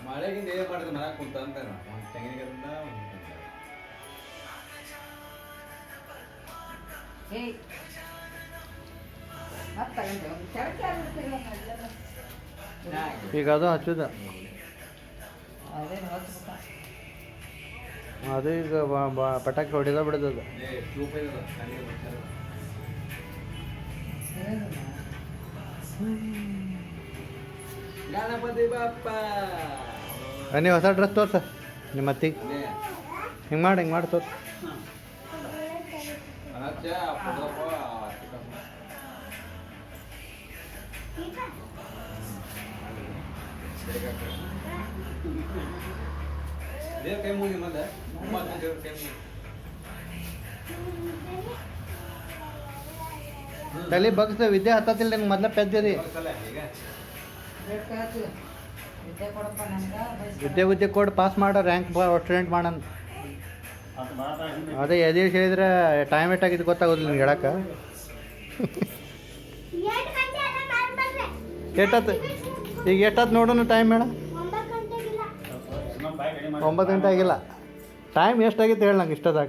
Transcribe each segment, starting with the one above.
ಮಳೆಗಿಂದ ಏನು ಮಾಡಿದ್ರೆ ಮನೆ ಕುಂತ ಅಂತಾನೆ ಒಂದು ತೆಂಗಿನಗಿರಿಂದ ಈಗ ಅದು ಹಚ್ಚುದ ಅದು ಈಗ ಪಟಾಕಿ ಹೊಡಿದ ಬಿಡೋದು. ಗಣಪತಿ ಬಾಪ್ಪ ನೀವು ಹೊಸ ಡ್ರೆಸ್ ತೋರ್ಸ ನಿಮ್ಮ ಅತ್ತಿಗೆ ಹಿಂಗೆ ಮಾಡಿ ತೋರ್ಸ. ಕೈ ಮುಗಿ ಮತ್ತೆ ತಲೆ ಬಗ್ಸ ವಿದ್ಯೆ ಹತ್ತತಿಲ್ಲ ನಂಗೆ ಮೊದ್ಲ ಪೆದ್ದಿರಿ ವಿದ್ಯೆ ಕೊಟ್ಟು ಪಾಸ್ ಮಾಡ ರ್ಯಾಂಕ್ ಸ್ಟೂಡೆಂಟ್ ಮಾಡೋಣ. ಅದೇ ಎದೆ ಹೇಳಿದ್ರೆ ಟೈಮ್ ಎಷ್ಟಾಗಿದ್ದು ಗೊತ್ತಾಗೋದಿಲ್ಲ ನಿನ್ಗೆ ಹೇಳಕ್ಕೆ. ಎಷ್ಟಾಯ್ತು ಈಗ ಎಷ್ಟಾಯ್ತು ನೋಡೋಣ ಟೈಮ್ ಮೇಡ. 9 ಗಂಟೆ ಆಗಿಲ್ಲ. ಟೈಮ್ ಎಷ್ಟಾಗಿತ್ತು ಹೇಳಿ ನಂಗೆ ಇಷ್ಟದಾಗ.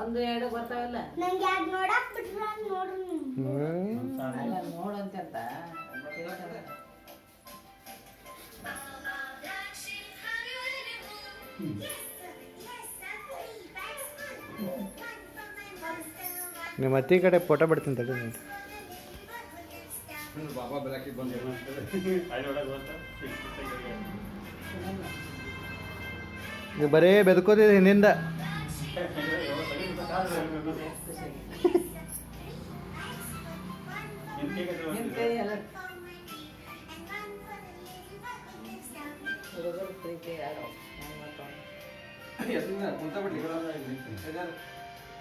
ಒಂದು ಎರಡು ಬರ್ತಾವಲ್ಲ ನೋಡಂತ ನಿಮ್ಮ ಅತ್ತಿ ಕಡೆ ಫೋಟೋ ಬಿಡ್ತೀನಿ ತಡಿ. ಬಾಬಾ ಬೆಳಕಿ ಬಂದು ನೀವು ಬರೇ ಬೆದಕೋದಿದೆ ಹಿಂದಿಂದ.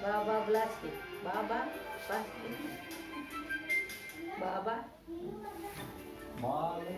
ಬಾಬಾ ಬ್ಲಾಸ್ಟಿಕ್ ಬಾಬಾ ಬಾಬಾ ಬಾಬಾ